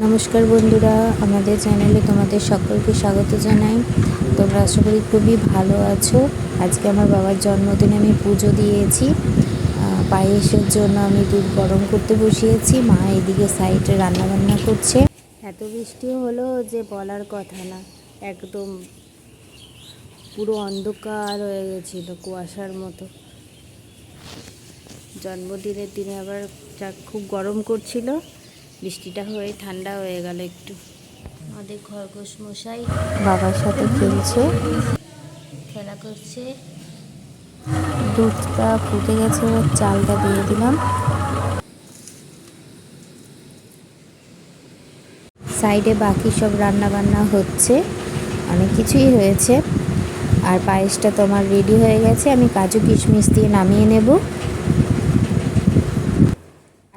নমস্কার বন্ধুরা, আমাদের চ্যানেলে তোমাদের সকলকে স্বাগত জানাই। তোমরা আশা করি খুবই ভালো আছো। আজকে আমার বাবার জন্মদিনে আমি পুজো দিয়েছি। পায়েসের জন্য আমি দুধ গরম করতে বসিয়েছি, মা এদিকে সাইডে রান্নাবান্না করছে। এত বৃষ্টিও হলো যে বলার কথা না, একদম পুরো অন্ধকার হয়ে গেছিল, কুয়াশার মতো। জন্মদিনের দিনে আবার খুব গরম করছিল, বৃষ্টিটা হয়ে ঠান্ডা হয়ে গেল একটু। আমাদের খরগোশ মশাই বাবার সাথে খেলছে, খেলা করছে। দুধটা ফুটে গেছে, এবার চালটা দিয়ে দিলাম। সাইডে বাকি সব রান্না বান্না হচ্ছে, অনেক কিছুই হয়েছে। আর পায়েসটা তো আমার রেডি হয়ে গেছে, আমি কাজু কিশমিশ দিয়ে নামিয়ে নেব।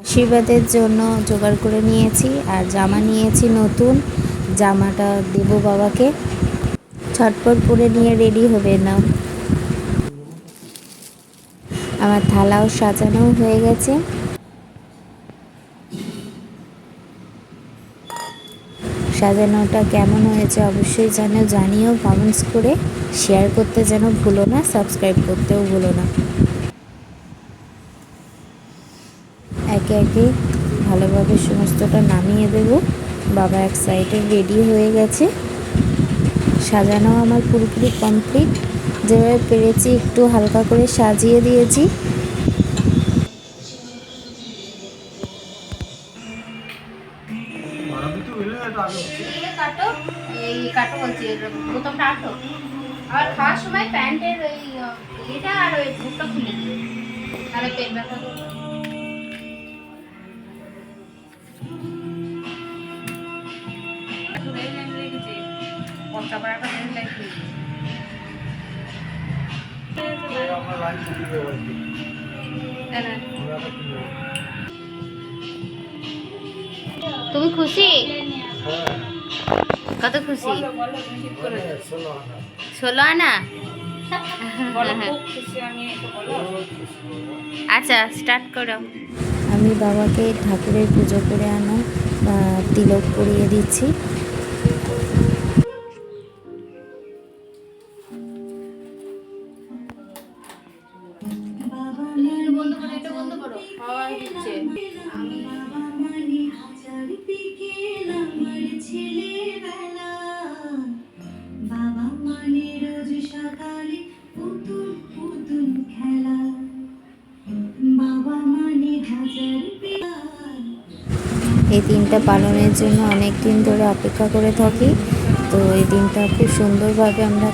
আশীর্বাদের জন্য জোগাড় করে নিয়েছি, আর জামা নিয়েছি নতুন, জামাটা দেব বাবাকে। ছটপট পরে নিয়ে রেডি হবে না। আমার থালাও সাজানো হয়ে গেছে। সাজানোটা কেমন হয়েছে অবশ্যই জানিও কমেন্টস করে। শেয়ার করতে যেন ভুলো না, সাবস্ক্রাইব করতেও ভুলো না। একে একে ভালোভাবে সমস্তটা নামিয়ে দেব। বাবা এক সাইডে রেডি হয়ে গেছে। সাজানো আমার পুরোপুরি কমপ্লিট। যেভাবে পেরেছি একটু হালকা করে সাজিয়ে দিয়েছি। কাটো বলছি, বোতামটা আটো। আর খাওয়ার সময় প্যান্টের ওই এটা আর ওই বুকটা খুলে দিও, তাহলে পেট ব্যথা করবে। তুমি খুশি? কত খুশি? 16 আনা। আচ্ছা, স্টার্ট করো। আমি বাবাকে ঠাকুরের পুজো করে আনা তিলক পরিয়ে দিচ্ছি। বন্ধ করো, হাওয়া দিচ্ছে। এই দিনটা পালনের জন্য অনেক দিন ধরে অপেক্ষা করে থাকি, তো এই দিনটা খুব সুন্দরভাবে আমরা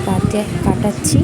কাটাচ্ছি।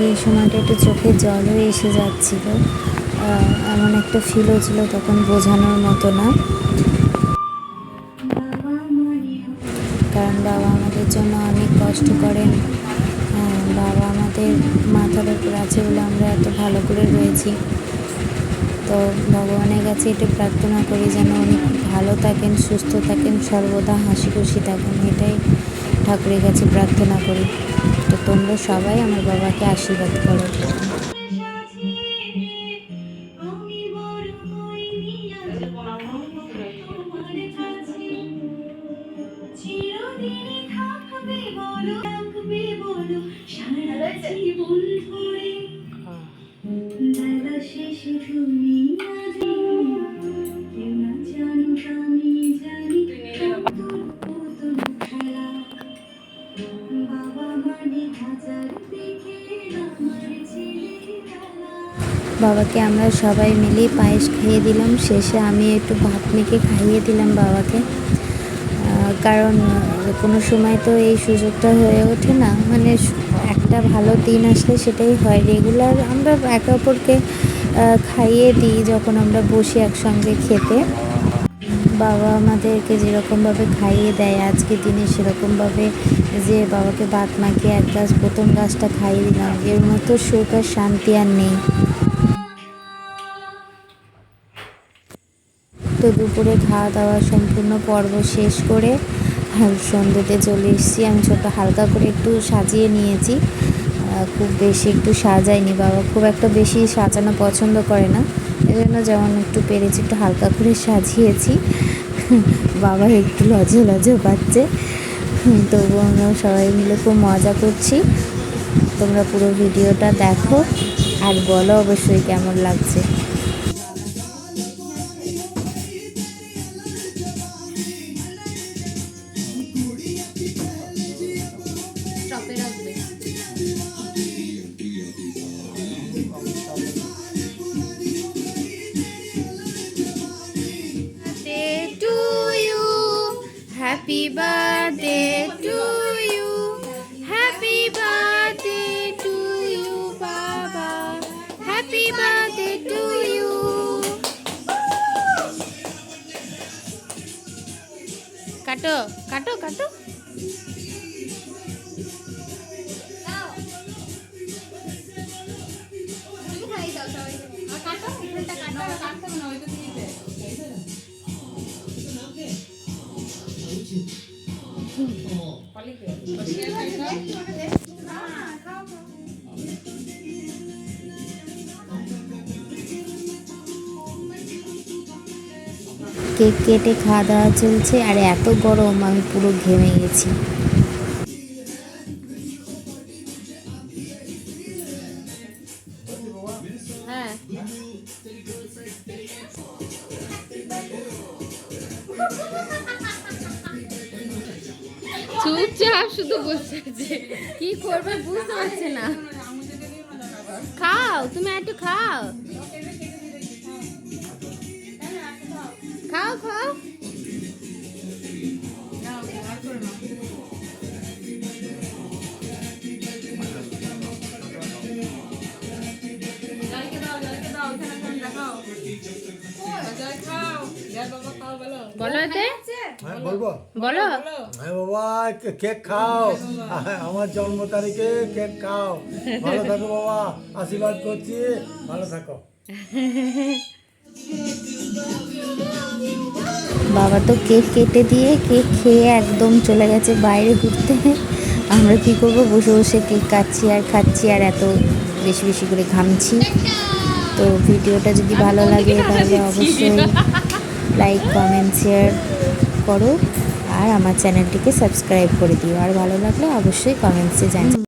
এই সময়টা একটু চোখে জলও এসে যাচ্ছিল, এমন একটা ফিল হচ্ছিল, তখন বোঝানোর মতো না। কারণ বাবা আমাদের জন্য অনেক কষ্ট করেন। বাবা আমাদের মাথার উপর আছে বলে আমরা এত ভালো করে রয়েছি। তো ভগবানের কাছে এটা প্রার্থনা করি যেন উনি খুব ভালো থাকেন, সুস্থ থাকেন, সর্বদা হাসি খুশি থাকেন, এটাই ঠাকুরের কাছে প্রার্থনা করি। তো তোমরা সবাই আমার বাবাকে আশীর্বাদ করো। বাবাকে আমরা সবাই মিলে পায়েস খাইয়ে দিলাম, শেষে আমি একটু ভাত মেখে খাইয়ে দিলাম বাবাকে। কারণ কোনো সময় তো এই সুযোগটা হয়ে ওঠে না, মানে একটা ভালো দিন আসলে সেটাই হয়। রেগুলার আমরা একে অপরকে খাইয়ে দিই যখন আমরা বসি একসঙ্গে খেতে। বাবা আমাদেরকে যেরকমভাবে খাইয়ে দেয় আজকের দিনে, সেরকমভাবে যে বাবাকে ভাত মাখিয়ে এক গ্লাস প্রথম গ্লাসটা খাইয়ে দিলাম, এর মতো সুখ আর শান্তি আর নেই। তো দুপুরে খাওয়া দাওয়া সম্পূর্ণ পর্ব শেষ করে সন্ধ্যেতে চলে এসেছি। আমি ছোটো হালকা করে একটু সাজিয়ে নিয়েছি, খুব বেশি একটু সাজাইনি। বাবা খুব একটা বেশি সাজানো পছন্দ করে না, এই জন্য যেমন একটু পেরেছি একটু হালকা করে সাজিয়েছি। বাবা একটু লজে লজে পাচ্ছে, তবু আমরা সবাই মিলে খুব মজা করছি। তোমরা পুরো ভিডিওটা দেখো আর বলো অবশ্যই কেমন লাগছে। চপে রাখবে। To you, happy birthday to you, happy birthday to you, Baba, happy birthday to you. কাটো কাটো কাটো। কেক কেটে খাওয়া দাওয়া চলছে, আর এত গরম আমি পুরো ঘেমে গেছি। হ্যাঁ চুপচাপ শুধু বসে আছে, কি করবে বুঝতে পারছে না। খাও, তুমি একটু খাও, খাও খাও। বলো এতে, হ্যাঁ বলবো। বলো। হ্যাঁ বাবা, কেক খাও, আমার জন্ম তারিখে কেক খাও। ভালো থাকো বাবা, আশীর্বাদ করছি, ভালো থাকো। বাবা তো কেক কেটে দিয়ে কেক খেয়ে একদম চলে গেছে বাইরে ঘুরতে। আমরা কি করব, বসে বসে কেক কাটছি আর খাচ্ছি, আর এত বেশি বেশি করে ঘামছি। তো ভিডিওটা যদি ভালো লাগে তাহলে অবশ্যই লাইক কমেন্ট শেয়ার করো, আর আমার চ্যানেলটিকে সাবস্ক্রাইব করে দিও। আর ভালো লাগলে অবশ্যই কমেন্টসে জানিও।